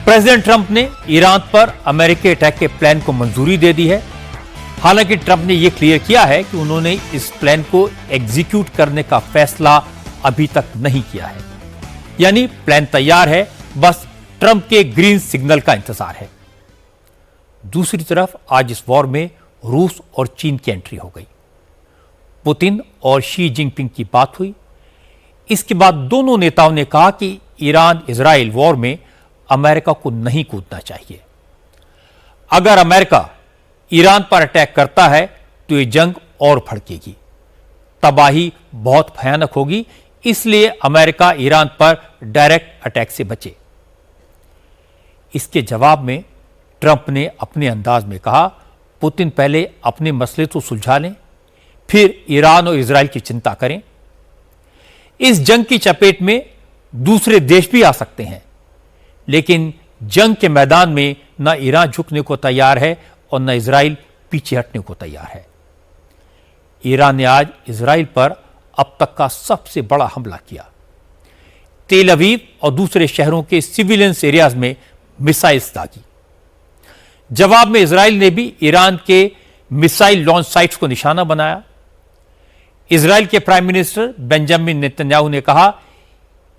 President Trump ने Iran पर अमेरिकी अटैक के प्लान को मंजूरी दे दी है। हालांकि ट्रंप ने यह क्लियर किया है कि उन्होंने इस प्लान को एग्जीक्यूट करने का फैसला अभी तक नहीं किया है, यानी प्लान तैयार है, बस ट्रंप के ग्रीन सिग्नल का इंतजार है। दूसरी तरफ आज इस वॉर में रूस और चीन की एंट्री हो गई। पुतिन और शी जिनपिंग की बात हुई। इसके बाद दोनों नेताओं ने कहा कि ईरान इजराइल वॉर में अमेरिका को नहीं कूदना चाहिए। अगर अमेरिका ईरान पर अटैक करता है तो यह जंग और भड़केगी, तबाही बहुत भयानक होगी, इसलिए अमेरिका ईरान पर डायरेक्ट अटैक से बचे। इसके जवाब में ट्रंप ने अपने अंदाज में कहा, पुतिन पहले अपने मसले तो सुलझा लें, फिर ईरान और इजराइल की चिंता करें। इस जंग की चपेट में दूसरे देश भी आ सकते हैं, लेकिन जंग के मैदान में न ईरान झुकने को तैयार है और न इजराइल पीछे हटने को तैयार है। ईरान ने आज इजराइल पर अब तक का सबसे बड़ा हमला किया। तेल अवीव और दूसरे शहरों के सिविलियंस एरियाज में मिसाइल्स दागी। जवाब में इजराइल ने भी ईरान के मिसाइल लॉन्च साइट्स को निशाना बनाया। इजराइल के प्राइम मिनिस्टर बेंजामिन नेतन्याहू ने कहा,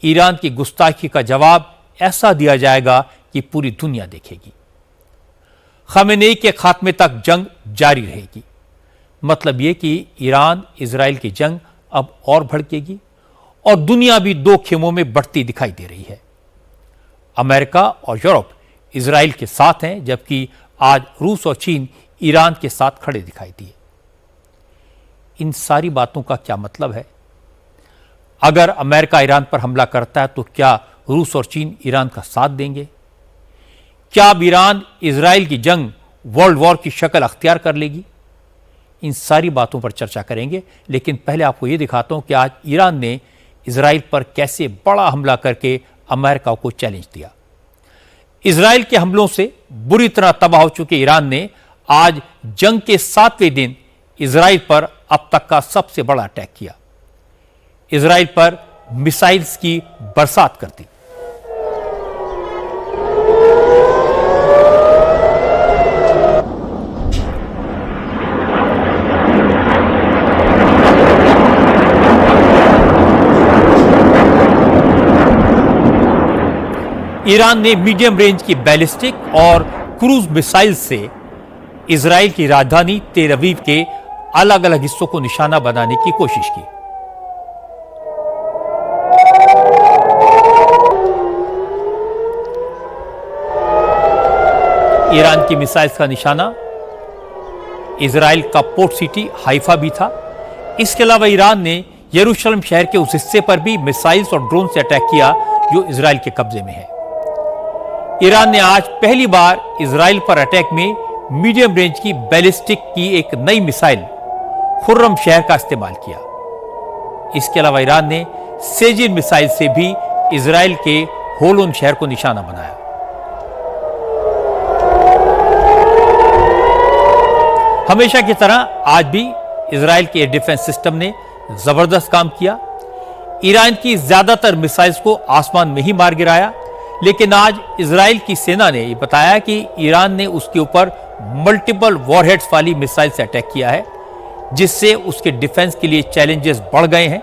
ईरान की गुस्ताखी का जवाब ऐसा दिया जाएगा कि पूरी दुनिया देखेगी। खमेनेई के खात्मे तक जंग जारी रहेगी। मतलब यह कि ईरान इजराइल की जंग अब और भड़केगी और दुनिया भी दो खेमों में बढ़ती दिखाई दे रही है। अमेरिका और यूरोप इजराइल के साथ हैं, जबकि आज रूस और चीन ईरान के साथ खड़े दिखाई दिए। इन सारी बातों का क्या मतलब है? अगर अमेरिका ईरान पर हमला करता है तो क्या रूस और चीन ईरान का साथ देंगे? क्या अब ईरान इजराइल की जंग वर्ल्ड वॉर की शक्ल अख्तियार कर लेगी? इन सारी बातों पर चर्चा करेंगे, लेकिन पहले आपको यह दिखाता हूं कि आज ईरान ने इजराइल पर कैसे बड़ा हमला करके अमेरिका को चैलेंज दिया। इजराइल के हमलों से बुरी तरह तबाह हो चुके ईरान ने आज जंग के 7वें दिन इजराइल पर अब तक का सबसे बड़ा अटैक किया। इजराइल पर मिसाइल्स की बरसात कर दी। ईरान ने मीडियम रेंज की बैलिस्टिक और क्रूज मिसाइल से इजराइल की राजधानी तेल अवीव के अलग अलग हिस्सों को निशाना बनाने की कोशिश की। ईरान की मिसाइल्स का निशाना इजराइल का पोर्ट सिटी हाइफा भी था। इसके अलावा ईरान ने यरूशलेम शहर के उस हिस्से पर भी मिसाइल्स और ड्रोन से अटैक किया जो इजराइल के कब्जे में है। ईरान ने आज पहली बार इजराइल पर अटैक में मीडियम रेंज की बैलिस्टिक की एक नई मिसाइल खुर्रम शहर का इस्तेमाल किया। इसके अलावा ईरान ने सेजिन मिसाइल से भी इजराइल के होलोन शहर को निशाना बनाया। हमेशा की तरह आज भी इजराइल के एयर डिफेंस सिस्टम ने जबरदस्त काम किया। ईरान की ज्यादातर मिसाइल्स को आसमान में ही मार गिराया, लेकिन आज इजराइल की सेना ने यह बताया कि ईरान ने उसके ऊपर मल्टीपल वॉरहेड्स वाली मिसाइल से अटैक किया है, जिससे उसके डिफेंस के लिए चैलेंजेस बढ़ गए हैं।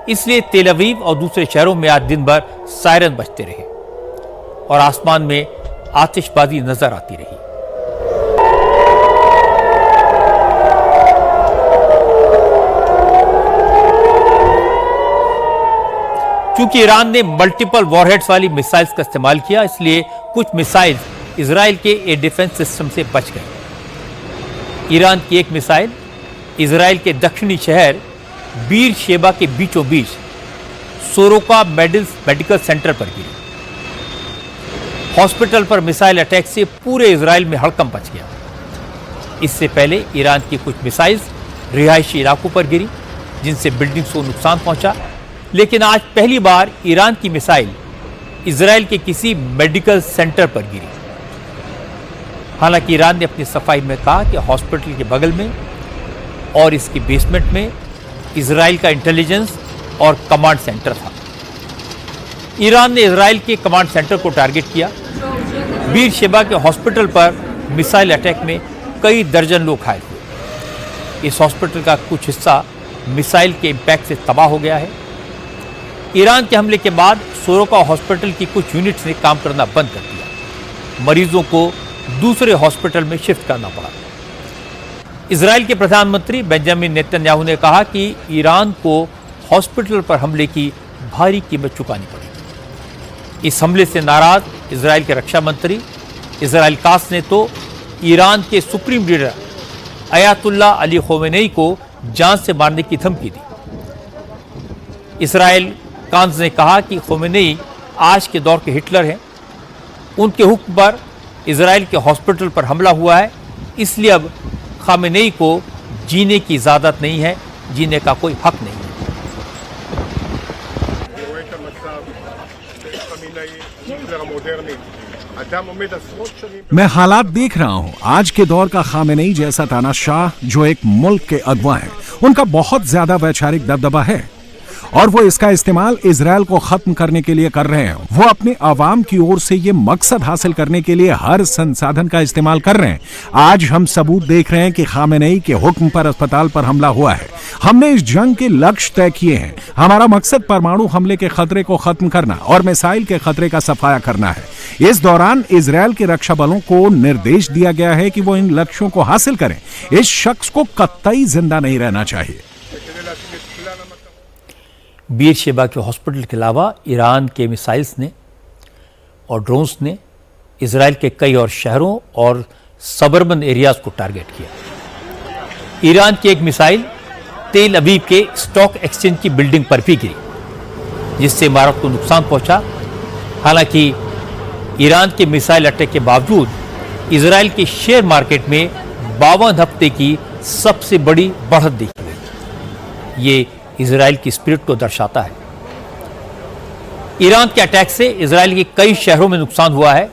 इसलिए तेल अवीव और दूसरे शहरों में आज दिन भर सायरन बजते रहे और आसमान में आतिशबाजी नजर आती रही। क्योंकि ईरान ने मल्टीपल वॉरहेड्स वाली मिसाइल्स का इस्तेमाल किया, इसलिए कुछ मिसाइल्स इजराइल के एयर डिफेंस सिस्टम से बच गई। ईरान की एक मिसाइल इजराइल के दक्षिणी शहर बीर शेबा के बीचों बीच सोरोका मेडिकल सेंटर पर गिरी। हॉस्पिटल पर मिसाइल अटैक से पूरे इजराइल में हड़कंप मच गया। इससे पहले ईरान की कुछ मिसाइल्स रिहायशी इलाकों पर गिरी, जिनसे बिल्डिंग्स को नुकसान पहुंचा। लेकिन आज पहली बार ईरान की मिसाइल इजराइल के किसी मेडिकल सेंटर पर गिरी। हालांकि ईरान ने अपनी सफाई में कहा कि हॉस्पिटल के बगल में और इसके बेसमेंट में इजराइल का इंटेलिजेंस और कमांड सेंटर था। ईरान ने इजराइल के कमांड सेंटर को टारगेट किया बीर शेबा के हॉस्पिटल पर मिसाइल अटैक में कई दर्जन लोग घायल हुए। इस हॉस्पिटल का कुछ हिस्सा मिसाइल के इम्पैक्ट से तबाह हो गया है। ईरान के हमले के बाद सोरोका हॉस्पिटल की कुछ यूनिट्स ने काम करना बंद कर दिया। मरीजों को दूसरे हॉस्पिटल में शिफ्ट करना पड़ा। इजराइल के प्रधानमंत्री बेंजामिन नेतन्याहू ने कहा कि ईरान को हॉस्पिटल पर हमले की भारी कीमत चुकानी पड़ेगी। इस हमले से नाराज इजराइल के रक्षा मंत्री इजराइल कास ने तो ईरान के supreme leader Ayatollah Ali Khomeini को जान से मारने की धमकी दी। इजराइल कांस ने कहा कि खोमेनी आज के दौर के हिटलर हैं। उनके हुक्म पर इजराइल के हॉस्पिटल पर हमला हुआ है, इसलिए अब खामेनेई को जीने की इजाजत नहीं है, जीने का कोई हक नहीं है। मैं हालात देख रहा हूं। आज के दौर का खामेनेई जैसा तानाशाह जो एक मुल्क के अगवा है, उनका बहुत ज्यादा वैचारिक दबदबा है और वो इसका इस्तेमाल इजराइल को खत्म करने के लिए कर रहे हैं। वो अपने अवाम की ओर से ये मकसद हासिल करने के लिए हर संसाधन का इस्तेमाल कर रहे हैं। आज हम सबूत देख रहे हैं कि खामेनेई के हुक्म पर अस्पताल पर हमला हुआ है। हमने इस जंग के लक्ष्य तय किए हैं। हमारा मकसद परमाणु हमले के खतरे को खत्म करना और मिसाइल के खतरे का सफाया करना है। इस दौरान इजराइल के रक्षा बलों को निर्देश दिया गया है कि वो इन लक्ष्यों को हासिल करें। इस शख्स को कतई जिंदा नहीं रहना चाहिए। बीर शेबा के हॉस्पिटल के अलावा ईरान के मिसाइल्स ने और ड्रोन्स ने इजराइल के कई और शहरों और सबर्बन एरियाज को टारगेट किया। ईरान की एक मिसाइल तेल अवीव के स्टॉक एक्सचेंज की बिल्डिंग पर भी गिरी, जिससे इमारत को नुकसान पहुंचा। हालांकि ईरान के मिसाइल अटैक के बावजूद इजराइल के शेयर मार्केट में 52 हफ्ते की सबसे बड़ी बढ़त देखी गई। ये इजराइल की स्पिरिट को दर्शाता है। ईरान के अटैक से इजराइल के कई शहरों में नुकसान हुआ है।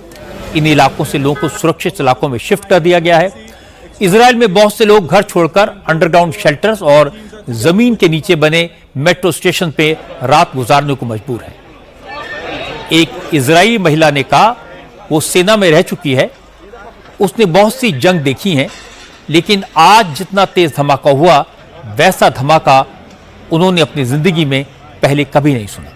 इन इलाकों से लोगों को सुरक्षित इलाकों में शिफ्ट कर दिया गया है। इजराइल में बहुत से लोग घर छोड़कर अंडरग्राउंड शेल्टर्स और जमीन के नीचे बने मेट्रो स्टेशन पे रात गुजारने को मजबूर हैं। एक इजरायली महिला ने कहा वो सेना में रह चुकी है, उसने बहुत सी जंग देखी है, लेकिन आज जितना तेज धमाका हुआ वैसा धमाका उन्होंने अपनी जिंदगी में पहले कभी नहीं सुना।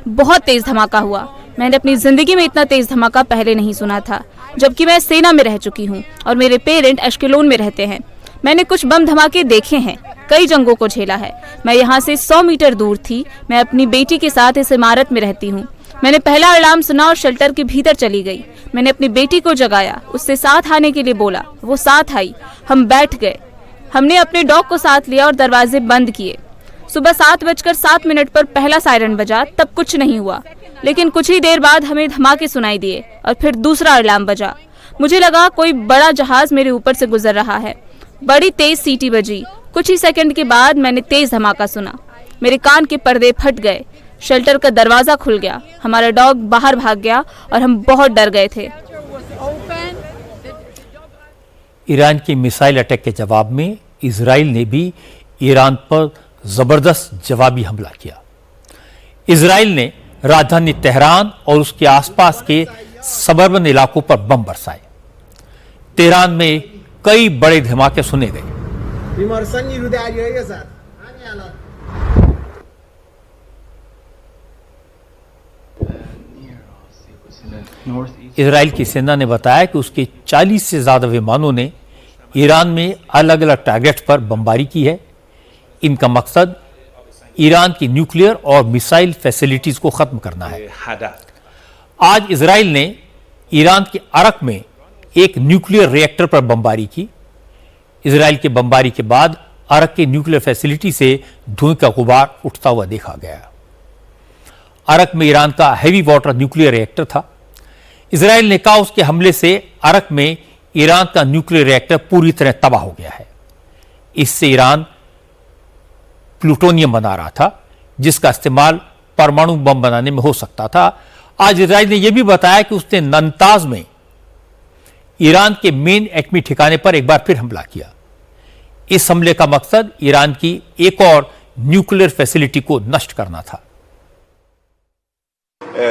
बहुत तेज धमाका हुआ। मैंने अपनी जिंदगी में इतना तेज धमाका पहले नहीं सुना था, जबकि मैं सेना में रह चुकी हूँ और मेरे पेरेंट एश्केलोन में रहते हैं। मैंने कुछ बम धमाके देखे हैं, कई जंगों को झेला है। मैं यहाँ से 100 मीटर दूर थी। मैं अपनी बेटी के साथ इस इमारत में रहती हूँ। मैंने पहला अलार्म सुना और शेल्टर के भीतर चली गई। मैंने अपनी बेटी को जगाया, उससे साथ आने के लिए बोला, वो साथ आई। हम बैठ गए। हमने अपने डॉग को साथ लिया और दरवाजे बंद किए। सुबह 7:07 पर पहला सायरन बजा, तब कुछ नहीं हुआ, लेकिन कुछ ही देर बाद हमें धमाके सुनाई दिए और फिर दूसरा अलार्म बजा। मुझे लगा कोई बड़ा जहाज मेरे ऊपर से गुजर रहा है। बड़ी तेज सीटी बजी। कुछ ही सेकंड के बाद मैंने तेज धमाका सुना। मेरे कान के पर्दे फट गए। शेल्टर का दरवाजा खुल गया। हमारा डॉग बाहर भाग गया और हम बहुत डर गए थे। ईरान के मिसाइल अटैक के जवाब में इजराइल ने भी ईरान पर जबरदस्त जवाबी हमला किया। इजराइल ने राजधानी तेहरान और उसके आसपास के सबर्बन इलाकों पर बम बरसाए। तेहरान में कई बड़े धमाके सुने गए। इजराइल की सेना ने बताया कि उसके 40 से ज्यादा विमानों ने ईरान में अलग अलग टारगेट्स पर बमबारी की है। इनका मकसद ईरान की न्यूक्लियर और मिसाइल फैसिलिटीज को खत्म करना है। आज इजराइल ने ईरान के अरक में एक न्यूक्लियर रिएक्टर पर बमबारी की। इजराइल की बमबारी के बाद अरक के न्यूक्लियर फैसिलिटी से धुएं का गुबार उठता हुआ देखा गया। अरक में ईरान का हैवी वाटर न्यूक्लियर रिएक्टर था। इजराइल ने कहा उसके हमले से अरक में ईरान का न्यूक्लियर रिएक्टर पूरी तरह तबाह हो गया है। इससे ईरान प्लूटोनियम बना रहा था, जिसका इस्तेमाल परमाणु बम बनाने में हो सकता था। आज इजराइल ने यह भी बताया कि उसने नंताज में ईरान के मेन एटमी ठिकाने पर एक बार फिर हमला किया। इस हमले का मकसद ईरान की एक और न्यूक्लियर फैसिलिटी को नष्ट करना था।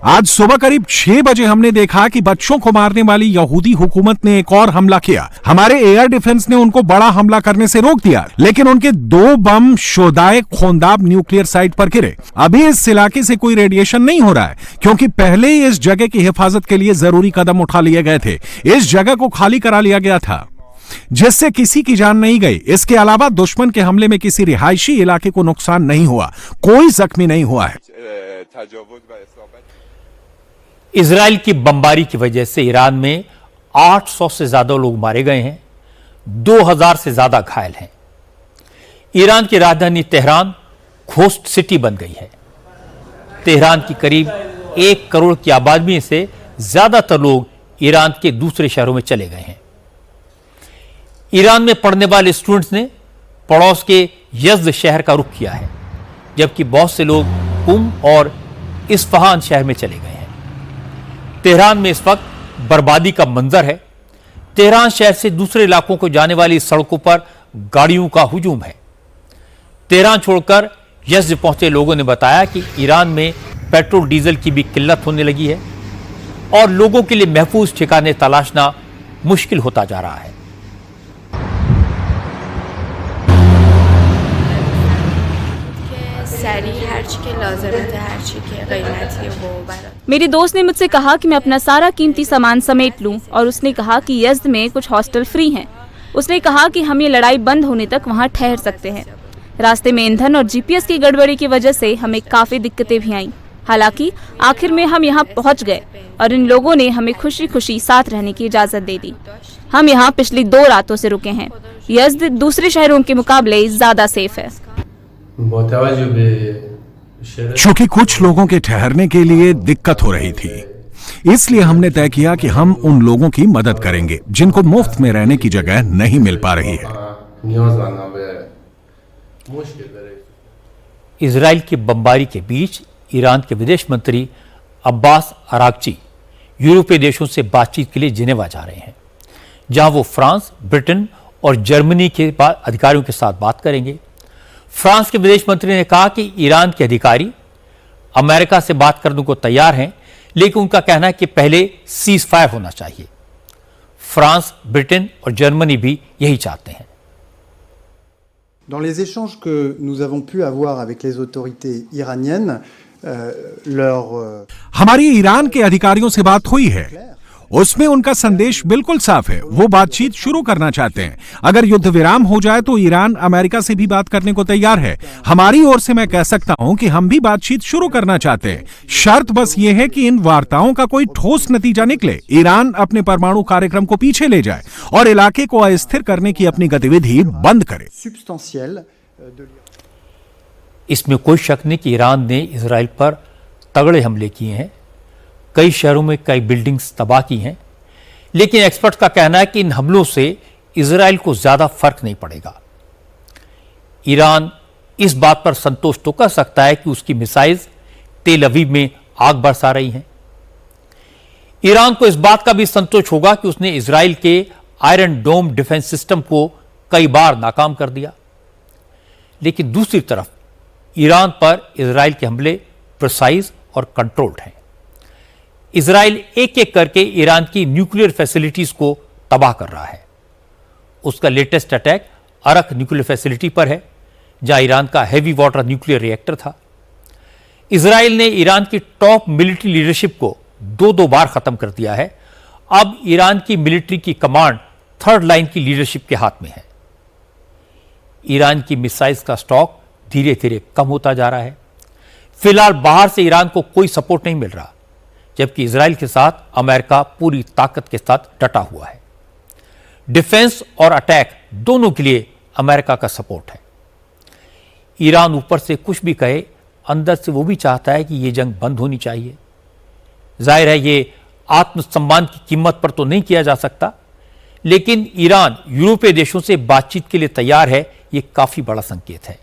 आज सुबह करीब 6 बजे हमने देखा कि बच्चों को मारने वाली यहूदी हुकूमत ने एक और हमला किया। हमारे एयर डिफेंस ने उनको बड़ा हमला करने से रोक दिया, लेकिन उनके 2 बम शोदाए खोंदाब न्यूक्लियर साइट पर गिरे। अभी इस इलाके से कोई रेडिएशन नहीं हो रहा है, क्योंकि पहले ही इस जगह की हिफाजत के लिए जरूरी कदम उठा लिए गए थे। इस जगह को खाली करा लिया गया था, जिससे किसी की जान नहीं गई। इसके अलावा दुश्मन के हमले में किसी रिहायशी इलाके को नुकसान नहीं हुआ, कोई जख्मी नहीं हुआ है। इजराइल की बमबारी की वजह से ईरान में 800 से ज्यादा लोग मारे गए हैं, 2000 से ज्यादा घायल हैं। ईरान की राजधानी तेहरान घोस्ट सिटी बन गई है। तेहरान की करीब 1 करोड़ की आबादी से ज्यादातर लोग ईरान के दूसरे शहरों में चले गए हैं। ईरान में पढ़ने वाले स्टूडेंट्स ने पड़ोस के यज़्द शहर का रुख किया है, जबकि बहुत से लोग कुम और इस्फहान शहर में चले गए हैं। तेहरान में इस वक्त बर्बादी का मंजर है। तेहरान शहर से दूसरे इलाकों को जाने वाली सड़कों पर गाड़ियों का हुजूम है। तेहरान छोड़कर यज़्द पहुंचे लोगों ने बताया कि ईरान में पेट्रोल डीजल की भी किल्लत होने लगी है और लोगों के लिए महफूज ठिकाने तलाशना मुश्किल होता जा रहा है। मेरी दोस्त ने मुझसे कहा कि मैं अपना सारा कीमती सामान समेट लूं और उसने कहा कि यज़्द में कुछ हॉस्टल फ्री हैं। उसने कहा कि हम ये लड़ाई बंद होने तक वहां ठहर सकते हैं। रास्ते में ईंधन और जीपीएस की गड़बड़ी की वजह से हमें काफी दिक्कतें भी आईं। हालांकि आखिर में हम यहाँ पहुँच गए और इन लोगों ने हमें खुशी खुशी साथ रहने की इजाजत दे दी। हम यहाँ पिछली 2 रातों से रुके हैं। यज़्द दूसरे शहरों के मुकाबले ज्यादा सेफ है। चूंकि कुछ लोगों के ठहरने के लिए दिक्कत हो रही थी, इसलिए हमने तय किया कि हम उन लोगों की मदद करेंगे जिनको मुफ्त में रहने की जगह नहीं मिल पा रही है। इजराइल की बमबारी के बीच ईरान के विदेश मंत्री अब्बास अरागची यूरोपीय देशों से बातचीत के लिए जिनेवा जा रहे हैं, जहां वो फ्रांस, ब्रिटेन और जर्मनी के अधिकारियों के साथ बात करेंगे। फ्रांस के विदेश मंत्री ने कहा कि ईरान के अधिकारी अमेरिका से बात करने को तैयार हैं, लेकिन उनका कहना है कि पहले सीज फायर होना चाहिए। फ्रांस, ब्रिटेन और जर्मनी भी यही चाहते हैं। Dans les échanges que nous avons pu avoir avec les autorités iraniennes, हमारी ईरान के अधिकारियों से बात हुई है, उसमें उनका संदेश बिल्कुल साफ है। वो बातचीत शुरू करना चाहते हैं। अगर युद्ध विराम हो जाए तो ईरान अमेरिका से भी बात करने को तैयार है। हमारी ओर से मैं कह सकता हूं कि हम भी बातचीत शुरू करना चाहते हैं। शर्त बस ये है कि इन वार्ताओं का कोई ठोस नतीजा निकले, ईरान अपने परमाणु कार्यक्रम को पीछे ले जाए और इलाके को अस्थिर करने की अपनी गतिविधि बंद करे। इसमें कोई शक नहीं कि ईरान ने इजराइल पर तगड़े हमले किए हैं, कई शहरों में कई बिल्डिंग्स तबाह की हैं, लेकिन एक्सपर्ट का कहना है कि इन हमलों से इजराइल को ज्यादा फर्क नहीं पड़ेगा। ईरान इस बात पर संतोष तो कर सकता है कि उसकी मिसाइल्स तेल अवीव में आग बरसा रही हैं। ईरान को इस बात का भी संतोष होगा कि उसने इजराइल के आयरन डोम डिफेंस सिस्टम को कई बार नाकाम कर दिया। लेकिन दूसरी तरफ ईरान पर इजराइल के हमले प्रिसाइज और कंट्रोल्ड हैं। इजराइल एक एक करके ईरान की न्यूक्लियर फैसिलिटीज को तबाह कर रहा है। उसका लेटेस्ट अटैक अरक न्यूक्लियर फैसिलिटी पर है, जहां ईरान का हैवी वाटर न्यूक्लियर रिएक्टर था। इजराइल ने ईरान की टॉप मिलिट्री लीडरशिप को 2-2 बार खत्म कर दिया है। अब ईरान की मिलिट्री की कमांड थर्ड लाइन की लीडरशिप के हाथ में है। ईरान की मिसाइल्स का स्टॉक धीरे धीरे कम होता जा रहा है। फिलहाल बाहर से ईरान को कोई सपोर्ट नहीं मिल रहा, जबकि इजराइल के साथ अमेरिका पूरी ताकत के साथ डटा हुआ है। डिफेंस और अटैक दोनों के लिए अमेरिका का सपोर्ट है। ईरान ऊपर से कुछ भी कहे, अंदर से वो भी चाहता है कि यह जंग बंद होनी चाहिए। जाहिर है ये आत्मसम्मान की कीमत पर तो नहीं किया जा सकता, लेकिन ईरान यूरोपीय देशों से बातचीत के लिए तैयार है, ये काफी बड़ा संकेत है।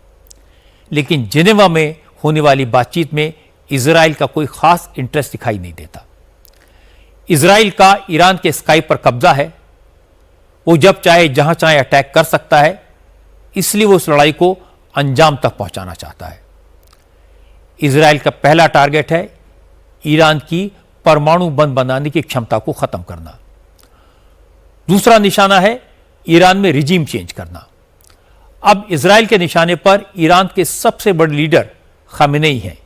लेकिन जिनेवा में होने वाली बातचीत में इजराइल का कोई खास इंटरेस्ट दिखाई नहीं देता। इजराइल का ईरान के स्काई पर कब्जा है। वो जब चाहे जहां चाहे अटैक कर सकता है, इसलिए वो उस लड़ाई को अंजाम तक पहुंचाना चाहता है। इजराइल का पहला टारगेट है ईरान की परमाणु बम बनाने की क्षमता को खत्म करना। दूसरा निशाना है ईरान में रिजीम चेंज करना। अब इजराइल के निशाने पर ईरान के सबसे बड़े लीडर खामेनेई हैं,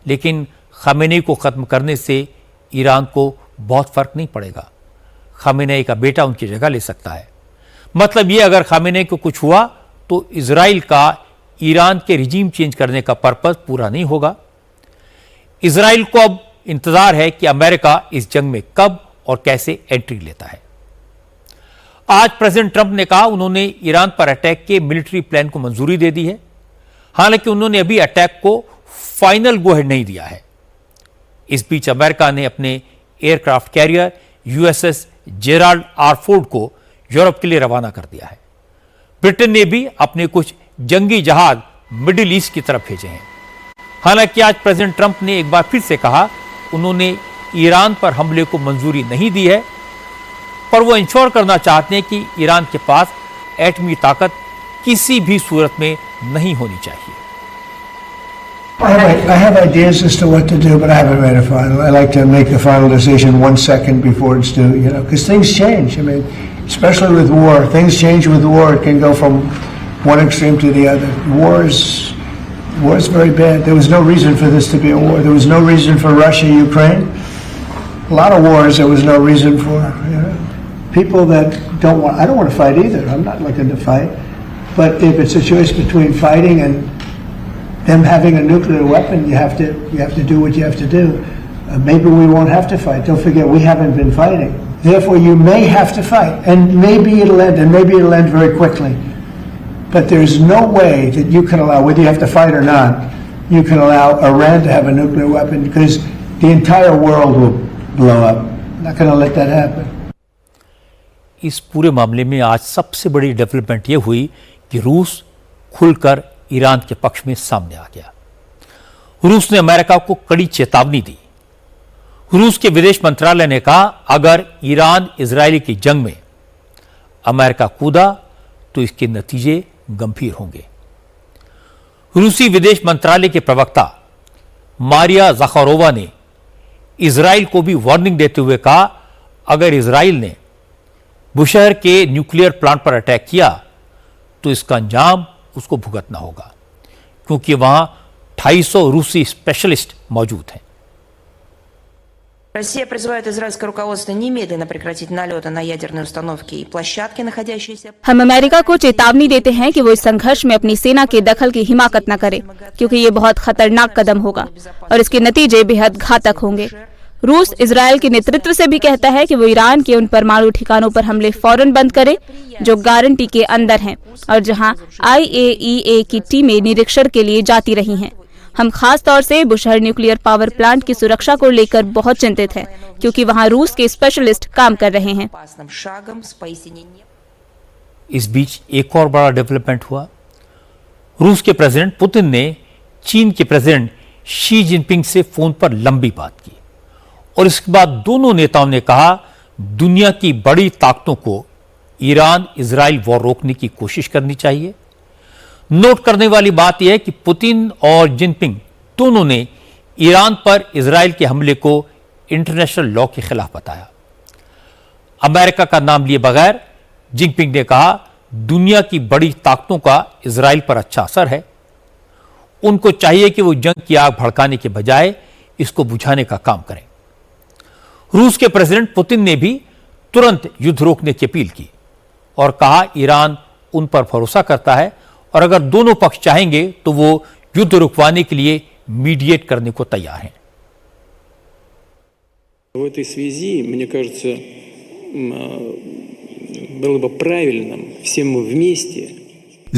लेकिन खामेनेई को खत्म करने से ईरान को बहुत फर्क नहीं पड़ेगा। खामेनेई का बेटा उनकी जगह ले सकता है। मतलब ये, अगर खामेनेई को कुछ हुआ तो इजराइल का ईरान के रिजीम चेंज करने का पर्पस पूरा नहीं होगा। इजराइल को अब इंतजार है कि अमेरिका इस जंग में कब और कैसे एंट्री लेता है। आज प्रेसिडेंट ट्रंप ने कहा उन्होंने ईरान पर अटैक के मिलिट्री प्लान को मंजूरी दे दी है। हालांकि उन्होंने अभी अटैक को फाइनल गो अहेड नहीं दिया है। इस बीच अमेरिका ने अपने aircraft carrier USS Gerald R Ford को यूरोप के लिए रवाना कर दिया है। ब्रिटेन ने भी अपने कुछ जंगी जहाज मिडिल ईस्ट की तरफ भेजे हैं। हालांकि आज प्रेसिडेंट ट्रंप ने एक बार फिर से कहा उन्होंने ईरान पर हमले को मंजूरी नहीं दी है, पर वो इंश्योर करना चाहते हैं कि ईरान के पास एटमी ताकत किसी भी सूरत में नहीं होनी चाहिए। I have ideas as to what to do, but I haven't made a final. I like to make the final decision 1 second before it's due, because things change. I mean, especially with war, things change with war. It can go from one extreme to the other. War is very bad. There was no reason for this to be a war. There was no reason for Russia, Ukraine. A lot of wars there was no reason for. People that I don't want to fight either. I'm not looking to fight. But if it's a choice between fighting and them having a nuclear weapon, you have to do what you have to do. Maybe we won't have to fight. Don't forget, we haven't been fighting. Therefore, you may have to fight, and maybe it'll end, and maybe it'll end very quickly. But there's no way that you can allow, whether you have to fight or not, you can allow Iran to have a nuclear weapon, because the entire world will blow up. I'm not going to let that happen. इस पूरे मामले में आज सबसे बड़ी development यह हुई कि रूस खुलकर ईरान के पक्ष में सामने आ गया। रूस ने अमेरिका को कड़ी चेतावनी दी। रूस के विदेश मंत्रालय ने कहा अगर ईरान इजरायली की जंग में अमेरिका कूदा तो इसके नतीजे गंभीर होंगे। रूसी विदेश मंत्रालय के प्रवक्ता मारिया ज़खारोवा ने इजराइल को भी वार्निंग देते हुए कहा अगर इजराइल ने बुशहर के न्यूक्लियर प्लांट पर अटैक किया तो इसका अंजाम उसको भुगतना होगा, क्योंकि वहां 250 रूसी स्पेशलिस्ट मौजूद हैं। Россия призывает израильское руководство немедленно прекратить налеты на ядерные установки и площадки, находящиеся... हम अमेरिका को चेतावनी देते हैं कि वो इस संघर्ष में अपनी सेना के दखल की हिमाकत न करे, क्योंकि ये बहुत खतरनाक कदम होगा और इसके नतीजे बेहद घातक होंगे। रूस इजरायल के नेतृत्व से भी कहता है कि वो ईरान के उन परमाणु ठिकानों पर हमले फौरन बंद करे जो गारंटी के अंदर हैं और जहां IAEA की टीमें निरीक्षण के लिए जाती रही हैं। हम खास तौर से बुशहर न्यूक्लियर पावर प्लांट की सुरक्षा को लेकर बहुत चिंतित हैं, क्योंकि वहां रूस के स्पेशलिस्ट काम कर रहे हैं। इस बीच एक और बड़ा डेवलपमेंट हुआ। रूस के प्रेसिडेंट पुतिन ने चीन के प्रेसिडेंट शी जिनपिंग से फोन पर लंबी बात की और इसके बाद दोनों नेताओं ने कहा दुनिया की बड़ी ताकतों को ईरान इजराइल वॉर रोकने की कोशिश करनी चाहिए। नोट करने वाली बात यह है कि पुतिन और जिनपिंग दोनों ने ईरान पर इजराइल के हमले को इंटरनेशनल लॉ के खिलाफ बताया। अमेरिका का नाम लिए बगैर जिनपिंग ने कहा दुनिया की बड़ी ताकतों का इजराइल पर अच्छा असर है, उनको चाहिए कि वो जंग की आग भड़काने के बजाय इसको बुझाने का काम करें। रूस के प्रेसिडेंट पुतिन ने भी तुरंत युद्ध रोकने की अपील की और कहा ईरान उन पर भरोसा करता है और अगर दोनों पक्ष चाहेंगे तो वो युद्ध रुकवाने के लिए मीडिएट करने को तैयार हैं। В этой связи, мне кажется, было бы правильным всем вместе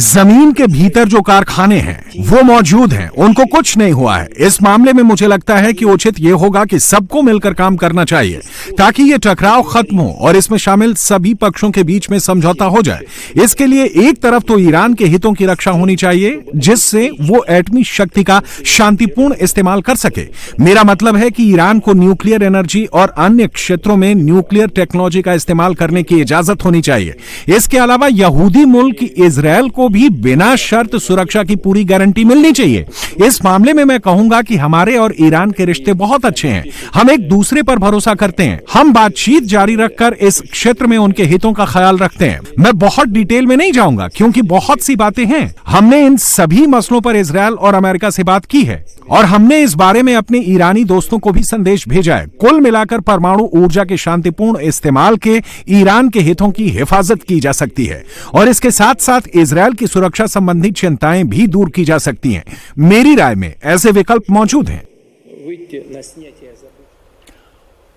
जमीन के भीतर जो कारखाने हैं वो मौजूद हैं, उनको कुछ नहीं हुआ है। इस मामले में मुझे लगता है कि उचित ये होगा कि सबको मिलकर काम करना चाहिए ताकि ये टकराव खत्म हो और इसमें शामिल सभी पक्षों के बीच में समझौता हो जाए। इसके लिए एक तरफ तो ईरान के हितों की रक्षा होनी चाहिए जिससे वो एटमी शक्ति का शांतिपूर्ण इस्तेमाल कर सके। मेरा मतलब है कि ईरान को न्यूक्लियर एनर्जी और अन्य क्षेत्रों में न्यूक्लियर टेक्नोलॉजी का इस्तेमाल करने की इजाजत होनी चाहिए। इसके अलावा यहूदी मुल्क इजरायल को भी बिना शर्त सुरक्षा की पूरी गारंटी मिलनी चाहिए। इस मामले में मैं कहूंगा कि हमारे और ईरान के रिश्ते बहुत अच्छे हैं। हम एक दूसरे पर भरोसा करते हैं। हम बातचीत जारी रखकर इस क्षेत्र में उनके हितों का ख्याल रखते हैं। मैं बहुत डिटेल में नहीं जाऊंगा क्योंकि बहुत सी बातें हैं। हमने इन सभी मसलों पर इजरायल और अमेरिका से बात की है और हमने इस बारे में अपने ईरानी दोस्तों को भी संदेश भेजा है। कुल मिलाकर परमाणु ऊर्जा के शांतिपूर्ण इस्तेमाल के ईरान के हितों की हिफाजत की जा सकती है और इसके साथ साथ इजरायल की सुरक्षा संबंधी चिंताएं भी दूर की जा सकती हैं। मेरी राय में ऐसे विकल्प मौजूद हैं।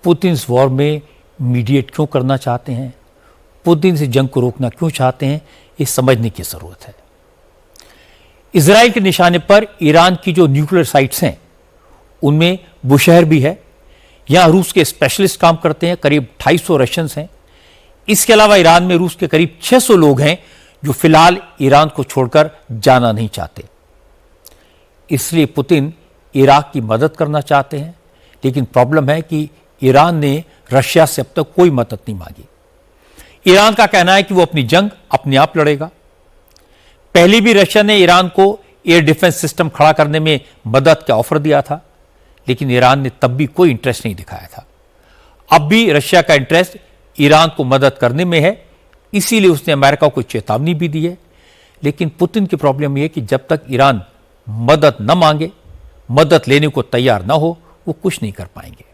पुतिन इस वॉर में मीडिएट क्यों करना चाहते हैं, पुतिन से जंग को रोकना क्यों चाहते हैं, ये समझने की जरूरत है। इजराइल के निशाने पर ईरान की जो न्यूक्लियर साइट्स हैं उनमें बुशहर भी है। यहां रूस के स्पेशलिस्ट काम करते हैं, करीब 250 रशियंस हैं। इसके अलावा ईरान में रूस के करीब 600 लोग हैं जो फिलहाल ईरान को छोड़कर जाना नहीं चाहते। इसलिए पुतिन इराक की मदद करना चाहते हैं, लेकिन प्रॉब्लम है कि ईरान ने रशिया से अब तक कोई मदद नहीं मांगी। ईरान का कहना है कि वो अपनी जंग अपने आप लड़ेगा। पहले भी रशिया ने ईरान को एयर डिफेंस सिस्टम खड़ा करने में मदद का ऑफर दिया था, लेकिन ईरान ने तब भी कोई इंटरेस्ट नहीं दिखाया था। अब भी रशिया का इंटरेस्ट ईरान को मदद करने में है, इसीलिए उसने अमेरिका को चेतावनी भी दी है। लेकिन पुतिन की प्रॉब्लम यह है कि जब तक ईरान मदद न मांगे, मदद लेने को तैयार न हो, वो कुछ नहीं कर पाएंगे।